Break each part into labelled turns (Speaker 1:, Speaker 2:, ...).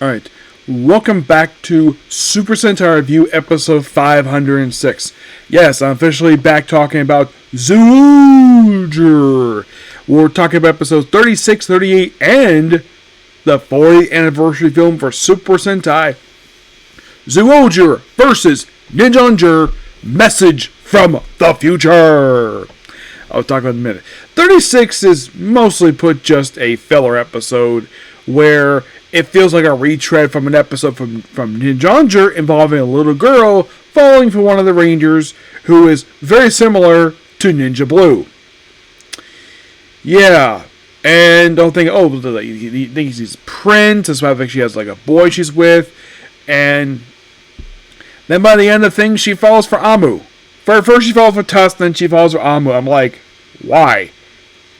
Speaker 1: Alright, welcome back to Super Sentai Review episode 506. Yes, I'm officially back talking about Zyuohger. We're talking about episodes 36, 38, and the 40th anniversary film for Super Sentai. Zyuohger versus Ninninger, Message from the Future. I'll talk about it in a minute. 36 is mostly put just a filler episode where it feels like a retread from an episode from Ninninger involving a little girl falling for one of the Rangers who is very similar to Ninja Blue. Yeah, and don't think, he thinks he's Prince, that's why I think she has like a boy she's with, and then by the end of things, she falls for Amu. First she falls for Tusk, then she falls for Amu. I'm like, why?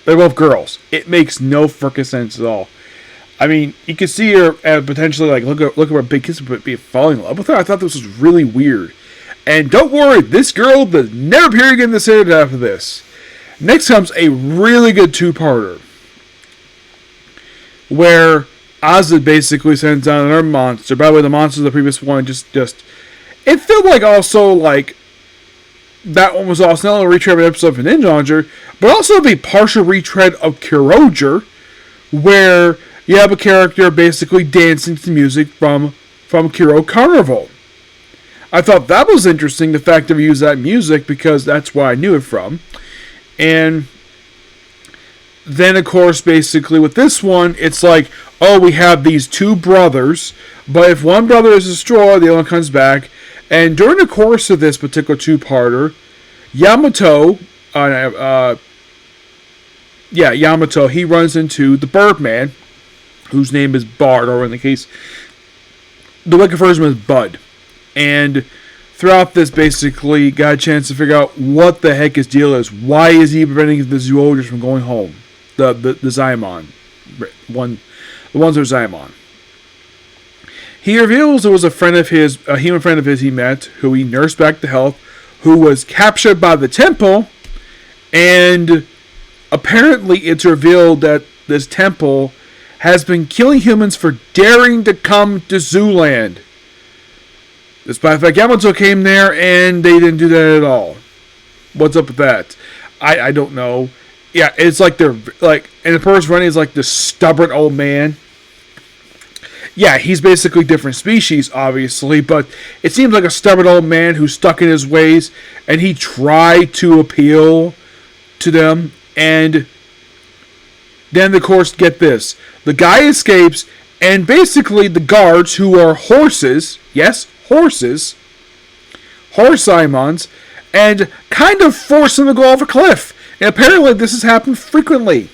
Speaker 1: They're both girls. It makes no frickin' sense at all. I mean, you could see her potentially, like, look at her big kiss, but be falling in love with her. I thought this was really weird. And don't worry, this girl does never appear again in the series after this. Next comes a really good two-parter, where Azad basically sends down another monster. By the way, the monsters of the previous one just it felt like also, like, that one was also not only a retread of an episode of Ninninger, but also a partial retread of Zyuohger, where you have a character basically dancing to music from Kiro Carnival. I thought that was interesting, the fact that we used that music, because that's where I knew it from. And then, of course, basically with this one, it's like, oh, we have these two brothers, but if one brother is destroyed, the other one comes back. And during the course of this particular two-parter, Yamato, he runs into the Birdman, whose name is Bard, or in the case, the wiki refers to him as Bud. And throughout this, basically, got a chance to figure out what the heck his deal is. Why is he preventing the Zyuohgers from going home? The Zaimon. The ones who are Zaimon. He reveals it was a human friend of his he met, who he nursed back to health, who was captured by the temple, and apparently it's revealed that this temple has been killing humans for daring to come to Zooland. Despite the fact Yamato came there and they didn't do that at all. What's up with that? I don't know. Yeah, it's like they're like, and the person running is like this stubborn old man. Yeah, he's basically different species, obviously, but it seems like a stubborn old man who's stuck in his ways, and he tried to appeal to them, and then, of course, get this. The guy escapes, and basically the guards, who are horses, yes, horse Simons, and kind of force him to go off a cliff. And apparently this has happened frequently.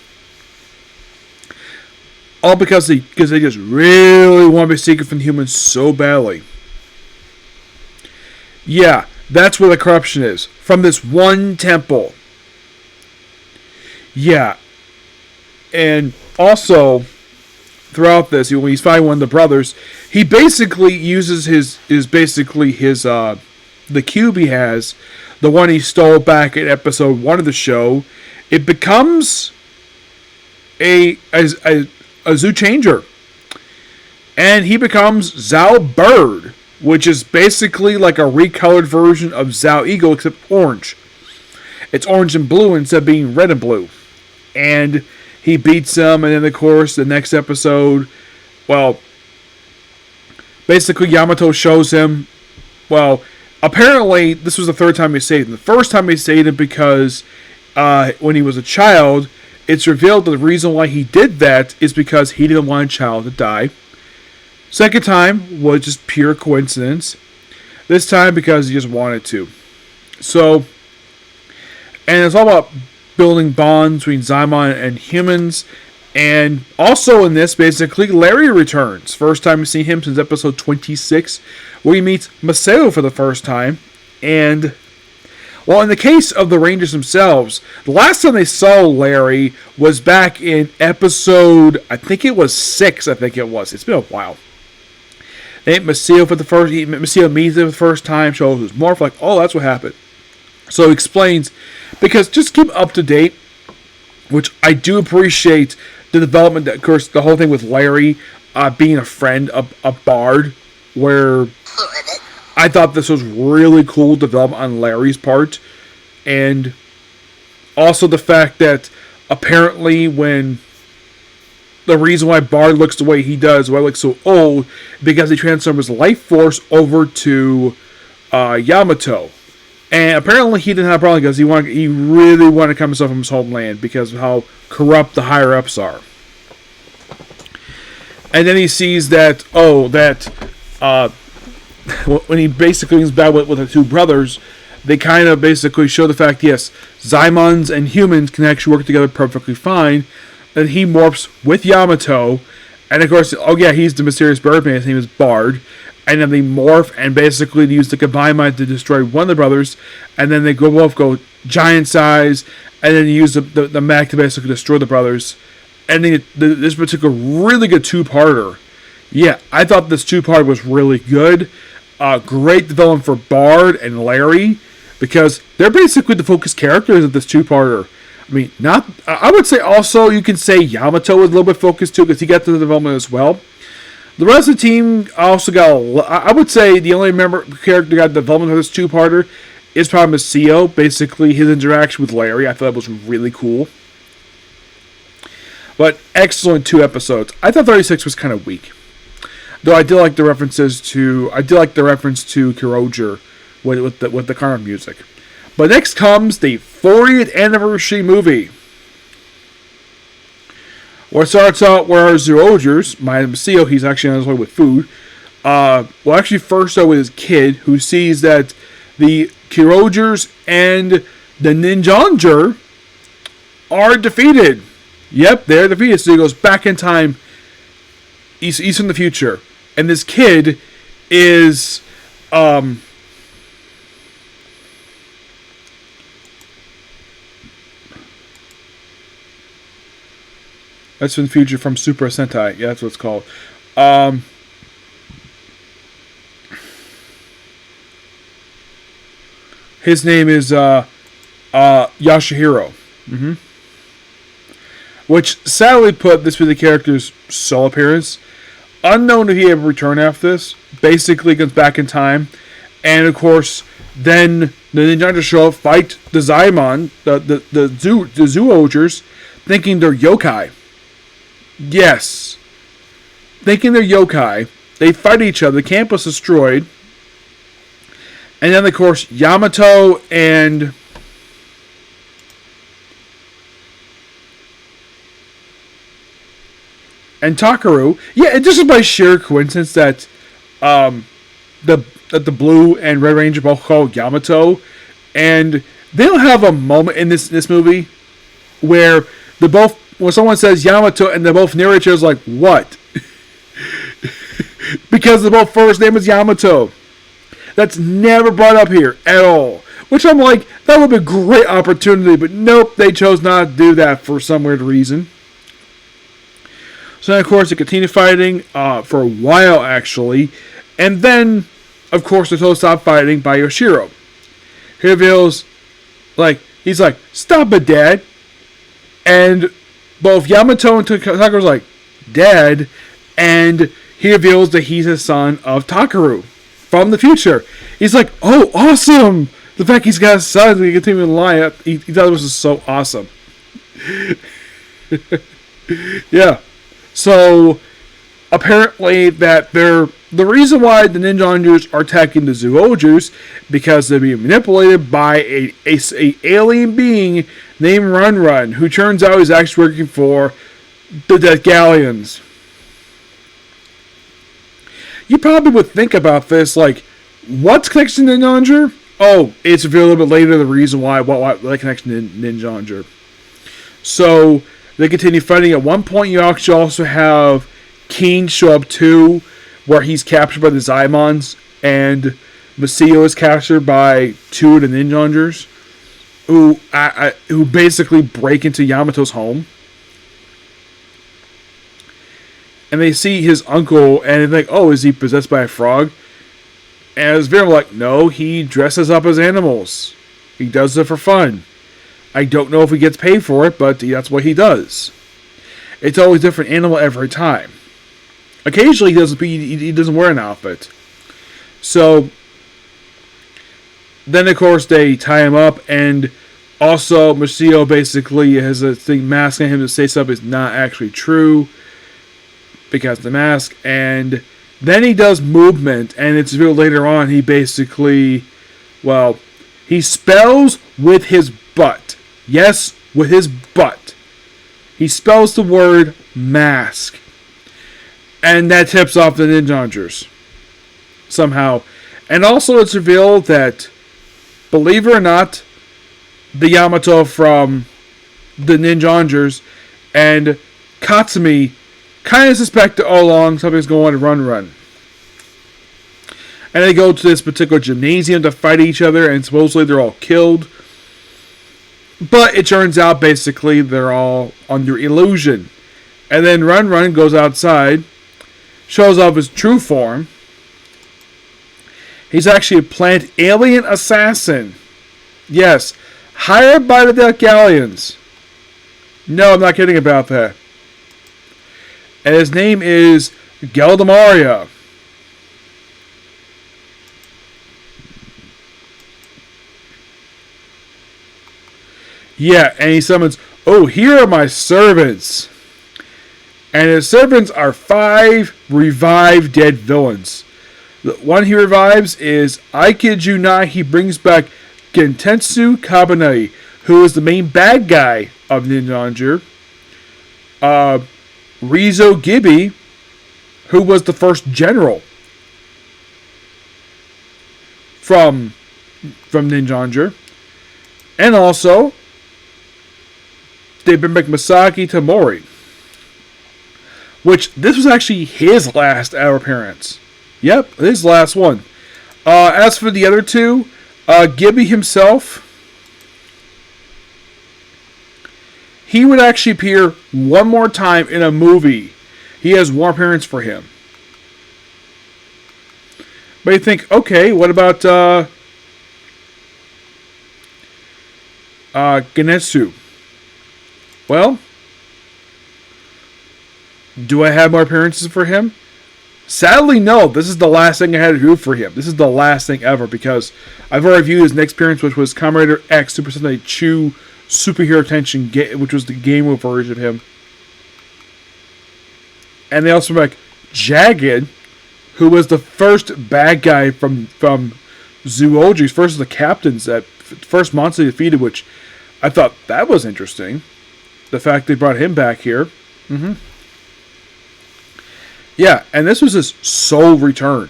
Speaker 1: All because they just really want to be secret from humans so badly. Yeah, that's where the corruption is. From this one temple. Yeah. And also, throughout this, when he's fighting one of the brothers, he basically uses the cube he has, the one he stole back in episode 1 of the show. It becomes a Zoo Changer. And he becomes Zao Bird, which is basically like a recolored version of Zao Eagle, except orange. It's orange and blue instead of being red and blue. And he beats him, and then, of course, the next episode, well, basically Yamato shows him, well, apparently this was the third time he saved him. The first time he saved him because when he was a child, it's revealed that the reason why he did that is because he didn't want a child to die. Second time was just pure coincidence. This time because he just wanted to. So, and it's all about building bonds between Zaimon and humans. And also in this, basically, Larry returns. First time we see him since episode 26, where he meets Masao for the first time. And, well, in the case of the Rangers themselves, the last time they saw Larry was back in episode, I think it was 6, It's been a while. They met Masao for the first, Masao meets him for the first time, shows his morph, like, oh, that's what happened. So he explains, because just keep up to date, which I do appreciate the development, of course, the whole thing with Larry, being a friend of a bard, where I thought this was really cool development on Larry's part, and also the fact that apparently when the reason why Bard looks the way he does, why he looks so old, because he transformed his life force over to Yamato. And apparently he didn't have a problem because he really wanted to come himself from his homeland because of how corrupt the higher ups are. And then he sees that, when he basically is bad with the two brothers, they kind of basically show the fact, yes, Zymons and humans can actually work together perfectly fine. Then he morphs with Yamato, and of course, he's the mysterious Birdman, his name is Bard. And then they morph and basically use the combined mind to destroy one of the brothers, and then they both go giant size, and then use the mech to basically destroy the brothers. And then this particular really good two-parter. Yeah, I thought this two-part was really good. Great development for Bard and Larry, because they're basically the focus characters of this two-parter. I mean, I would say also you can say Yamato was a little bit focused too, because he got to the development as well. The rest of the team also got, I would say the only character that got development for this two-parter is probably Masio. Basically, his interaction with Larry, I thought that was really cool. But excellent 2 episodes. I thought 36 was kind of weak. Though I did like the reference to Zyuohger with the current music. But next comes the 40th anniversary movie. Well, it starts out where Zyuohger's, my Masio, he's actually on his way with food. First start with his kid, who sees that the Zyuohgers and the Ninninger are defeated. Yep, they're defeated. So he goes back in time. He's in the future. And this kid is... That's in the future from Super Sentai. Yeah, that's what it's called. His name is Yashihiro. Mm-hmm. Which, sadly put, this was the character's sole appearance. Unknown if he ever returned after this. Basically, comes back in time. And, of course, then the Ninja show up, fight the Zymon, the Zyuohgers, thinking they're yokai. Yes. Thinking they're yokai. They fight each other. The campus is destroyed. And then, of course, Yamato and... Takaru. Yeah, it just is by sheer coincidence that the Blue and Red Ranger both called Yamato. And they don't have a moment in this movie where they both... When someone says Yamato and they both near each other, like, what? Because the both first name is Yamato. That's never brought up here at all. Which I'm like, that would be a great opportunity, but nope, they chose not to do that for some weird reason. So then, of course, they continue fighting for a while, actually. And then, of course, they're told to stop fighting by Yoshiro. He reveals, he's like, stop it, Dad. And both Yamato and Takaru's like, Dad. And he reveals that he's the son of Takaru from the future. He's like, oh, awesome. The fact he's got a son, he continue to lie. He thought it was just so awesome. Yeah. So, apparently that the reason why the Ninjangers are attacking the Zyuohgers because they're being manipulated by a alien being named Run, who turns out is actually working for the Death Galleons. You probably would think about this, like, what's connection to Ninjanger? Oh, it's revealed a little bit later the reason why the connection to Ninjanger. So, they continue fighting. At one point, you actually also have Keen show up too, where he's captured by the Zymons, and Masio is captured by 2 of the Ninjangers, who basically break into Yamato's home. And they see his uncle, and they're like, oh, is he possessed by a frog? And it's very like, no, he dresses up as animals. He does it for fun. I don't know if he gets paid for it, but that's what he does. It's always a different animal every time. Occasionally he doesn't wear an outfit. So then of course they tie him up, and also Masio basically has a thing masking him to say something is not actually true because of the mask. And then he does movement, and it's revealed later on he basically, well, he spells with his butt. Yes, with his butt. He spells the word mask. And that tips off the Ninjangers. Somehow. And also it's revealed that, believe it or not, the Yamato from the Ninjangers and Katsumi kind of suspect all along something's going on, run. And they go to this particular gymnasium to fight each other, and supposedly they're all killed. But it turns out basically they're all under illusion. And then Run goes outside, shows off his true form. He's actually a plant alien assassin. Yes, hired by the Decalions. No, I'm not kidding about that. And his name is Geldamaria. Yeah, and he summons, oh, here are my servants. And his servants are 5 revived dead villains. The one he revives is, I kid you not, he brings back Gentetsu Kabanai, who is the main bad guy of Ninjanger. Rizo Gibi, who was the first general from Ninjanger. And also, they bring back Masaki Tamori, which this was actually his last ever appearance. Yep, his last one. As for the other two, Gibby himself, he would actually appear one more time in a movie. He has one appearance for him. But you think, okay, what about Genetsu? Well, do I have more appearances for him? Sadly, no. This is the last thing I had to do for him. This is the last thing ever, because I've already viewed his next appearance, which was Kamen Rider X Super Sentai Chu Superhero Tension, which was the Game Over version of him. And they also brought back Jagged, who was the first bad guy from Zyuohger, first of the captains, that first monster they defeated, which I thought that was interesting. The fact they brought him back here. Yeah, and this was his sole return.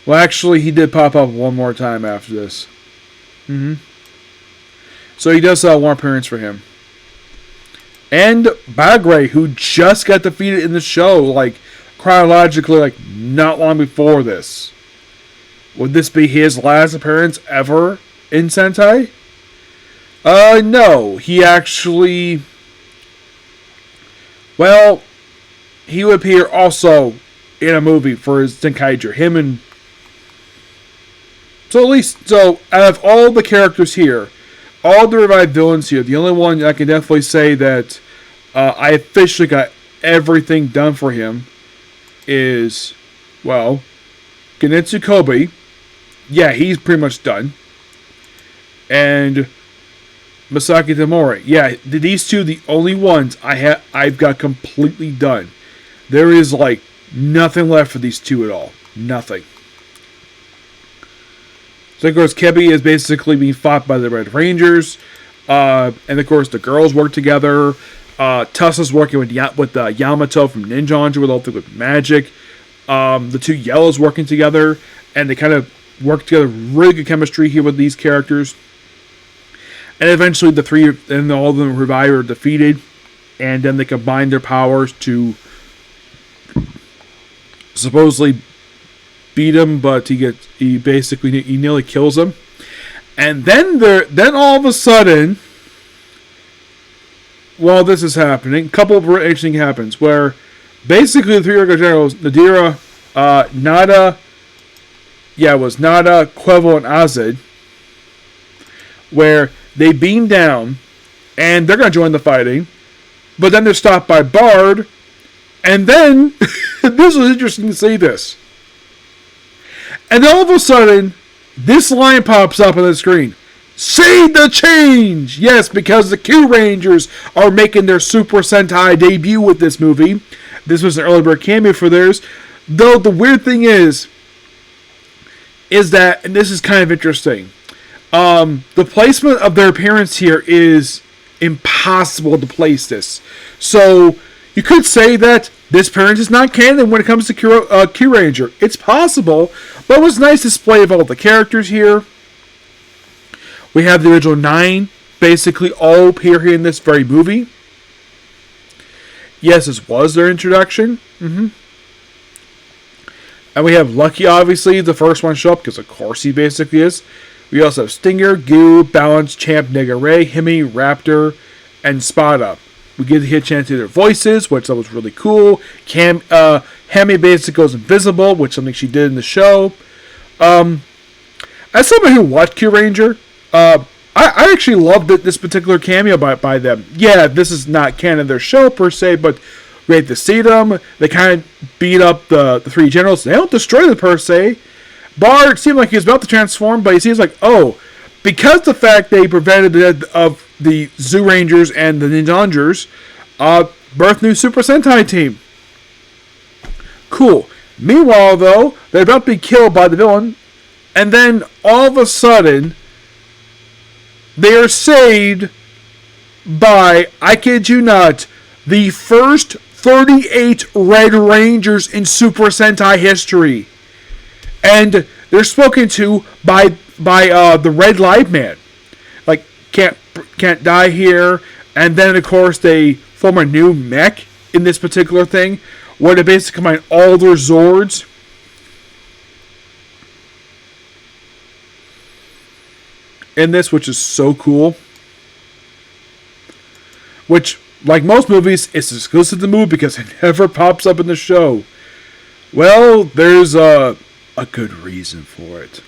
Speaker 1: Well, actually, he did pop up one more time after this. So he does one appearance for him. And Bagre, who just got defeated in the show, like, chronologically, like, not long before this. Would this be his last appearance ever in Sentai? No. He actually... Well, he would appear also in a movie for his Tenkaiger. Him and... So, out of all the characters here, all the revived villains here, the only one I can definitely say that I officially got everything done for him is, well, Genetsu Kobe. Yeah, he's pretty much done. And Masaki Tamori. Yeah, these two the only ones I've got completely done. There is like nothing left for these two at all. Nothing. So of course Kebi is basically being fought by the Red Rangers. And of course the girls work together. Tussa's working with Yamato from Ninjanger with all the with magic. The two Yellows working together, and they kind of work together. Really good chemistry here with these characters. And eventually the three and all of them revive are defeated, and then they combine their powers to supposedly beat him, but he nearly kills him. And then all of a sudden, while this is happening, a couple of interesting happens where basically the three regular generals, Nadira, Nada, Quevo, and Azid, where they beam down and they're going to join the fighting, but then they're stopped by Bard, And then, this was interesting to see this. And all of a sudden, this line pops up on the screen. See the change! Yes, because the Q Rangers are making their Super Sentai debut with this movie. This was an early bird cameo for theirs. Though the weird thing is that, and this is kind of interesting, the placement of their appearance here is impossible to place this. So, you could say that this appearance is not canon when it comes to Q Ranger. It's possible, but it was a nice display of all the characters here. We have the original 9 basically all appear here in this very movie. Yes, this was their introduction. And we have Lucky, obviously, the first one to show up, because of course he basically is. We also have Stinger, Goo, Balance, Champ, Nigare, Himi, Raptor, and Spada. We get to hear a chance to hear their voices, which was really cool. Hemi basically goes invisible, which is something she did in the show. As somebody who watched Q Ranger, I actually loved this particular cameo by them. Yeah, this is not canon of their show per se, but we had to see them. They kind of beat up the 3 generals. They don't destroy them per se. Bard seemed like he was about to transform, but he seems like, because the fact they prevented the death of the Zyuohgers and the Niningers, birth new Super Sentai team. Cool. Meanwhile, though, they're about to be killed by the villain, and then all of a sudden, they are saved by, I kid you not, the first 38 Red Rangers in Super Sentai history. And they're spoken to by the Red Light Man. Like, can't die here. And then, of course, they form a new mech in this particular thing, where they basically combine all their Zords. In this, which is so cool. Which, like most movies, is exclusive to the movie because it never pops up in the show. Well, there's a good reason for it.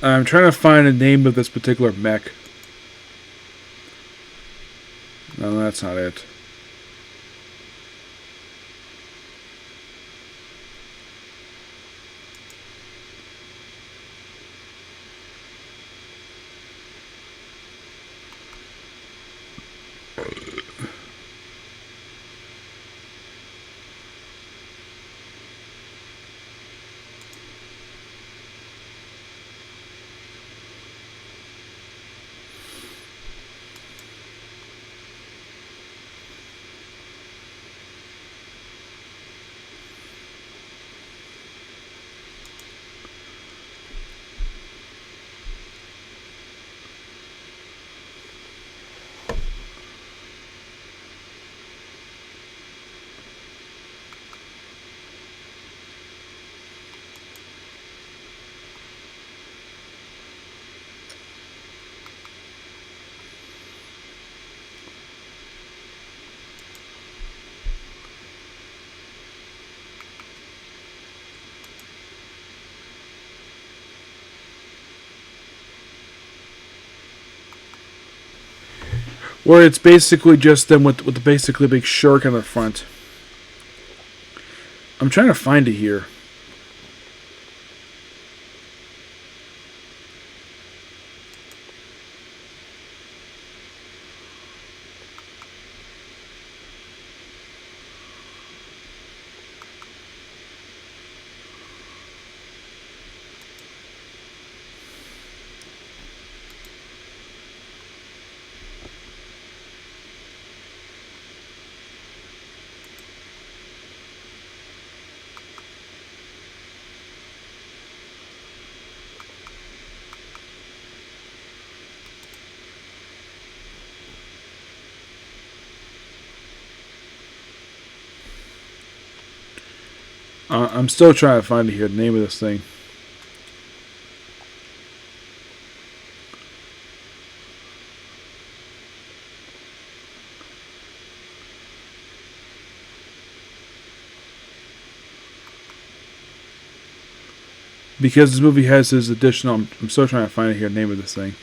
Speaker 1: I'm trying to find the name of this particular mech. No, that's not it. Where it's basically just them with the basically big shark on the front. I'm trying to find it here. I'm still trying to find it here, the name of this thing. Because this movie has his additional... I'm still trying to find it here, the name of this thing.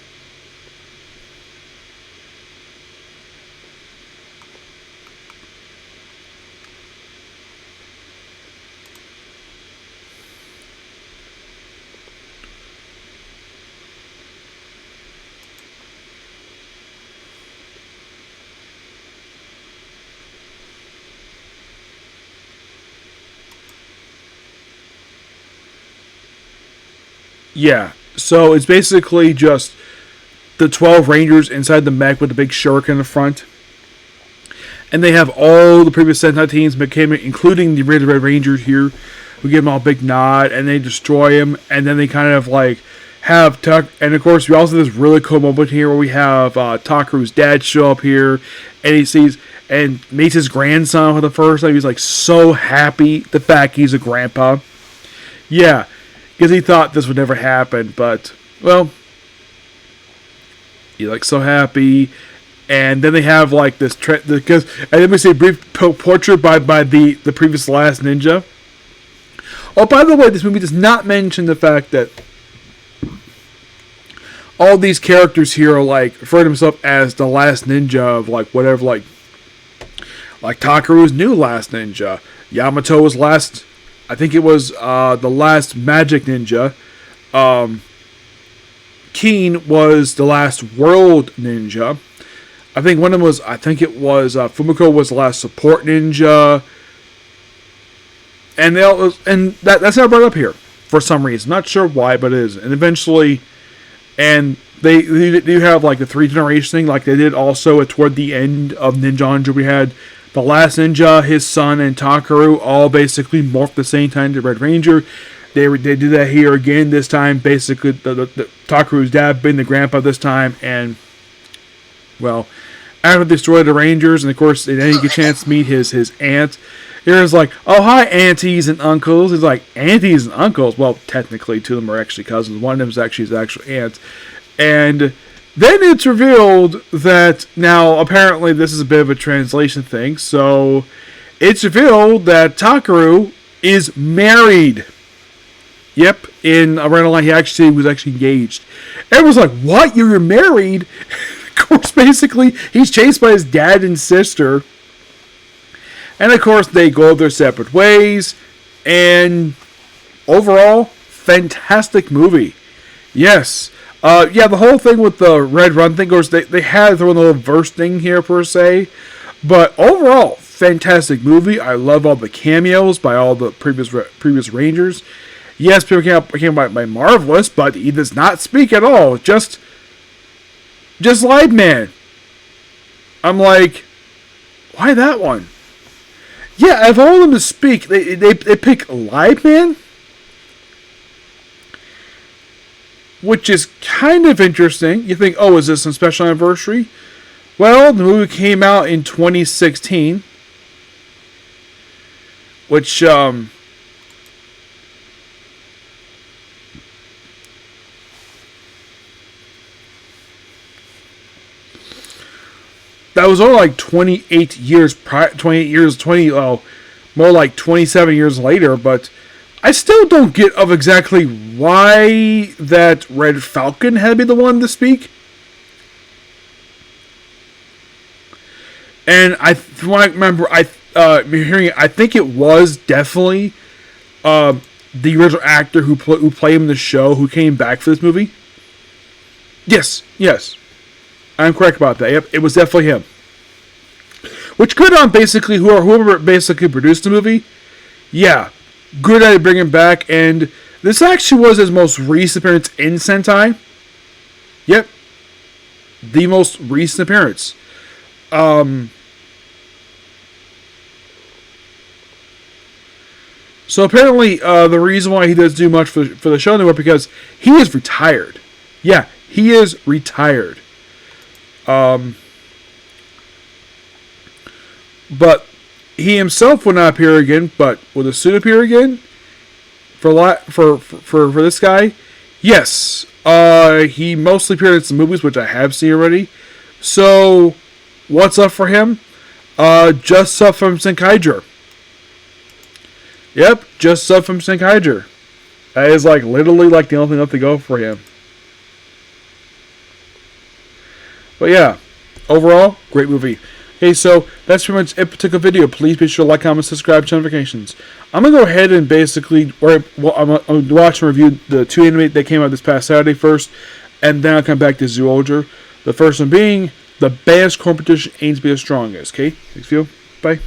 Speaker 1: Yeah, so it's basically just the 12 Rangers inside the mech with the big shuriken in the front. And they have all the previous Sentai teams, including the Red Rangers here, who give them all a big nod, and they destroy him, and then they kind of like have and of course we also have this really cool moment here where we have Takeru's dad show up here, and he sees and meets his grandson for the first time. He's like so happy the fact he's a grandpa. Yeah. Because he thought this would never happen, but, well, he's like so happy. And then they have like this, and then we see a brief portrait by the previous Last Ninja. Oh, by the way, this movie does not mention the fact that all these characters here are like, refer to himself as the Last Ninja of like whatever, like Takeru's new Last Ninja. Yamato was last... I think it was the last Magic Ninja. Keen was the last World Ninja. I think one of them was... I think it was... Fumiko was the last Support Ninja. And that's not brought up here. For some reason. Not sure why, but it is. And eventually... And they do have like the 3 generation thing. Like they did also toward the end of Ninja 100. We had... The Last Ninja, his son, and Takeru all basically morphed at the same time to Red Ranger. They do that here again. This time, basically, the Takeru's dad being the grandpa this time. And, well, after they destroy the Rangers, and of course, then you get a chance to meet his aunt. Here's like, oh, hi, aunties and uncles. It's like, aunties and uncles. Well, technically, 2 of them are actually cousins. One of them is actually his actual aunt. And... then it's revealed that, now, apparently this is a bit of a translation thing, so it's revealed that Takeru is married. Yep, in a rental line, he was actually engaged. Everyone's like, what? You're married? Of course, basically, he's chased by his dad and sister. And, of course, they go their separate ways, and overall, fantastic movie. Yes. The whole thing with the Red Run thing, of course, they had thrown a little verse thing here, per se. But overall, fantastic movie. I love all the cameos by all the previous Rangers. Yes, people came by Marvelous, but he does not speak at all. Just Live Man. I'm like, why that one? Yeah, of all of them to speak, they pick Live Man? Which is kind of interesting. You think, oh, is this some special anniversary? Well, the movie came out in 2016. Which, that was only like 28 years prior, more like 27 years later, but I still don't get of exactly why that Red Falcon had to be the one to speak. And from what I remember, hearing it, I think it was definitely the original actor who played him in the show who came back for this movie. Yes. I'm correct about that. Yep, it was definitely him. Which good on basically whoever basically produced the movie. Yeah. Good at bringing him back, and this actually was his most recent appearance in Sentai. Yep. The most recent appearance. So apparently, the reason why he doesn't do much for the show anymore because he is retired. Yeah, he is retired. But he himself will not appear again, but will the suit appear again for this guy? Yes. He mostly appeared in some movies, which I have seen already. So, what's up for him? Just sub from Sentai. Yep, just sub from Sentai. That is like literally like the only thing left to go for him. But yeah, overall, great movie. Okay, so that's pretty much it particular video. Please be sure to like, comment, subscribe, turn notifications. I'm going to go ahead and basically, I'm going to watch and review the 2 anime that came out this past Saturday first, and then I'll come back to Zyuohger. The first one being, the best competition aims to be the strongest. Okay, thanks for you. Bye.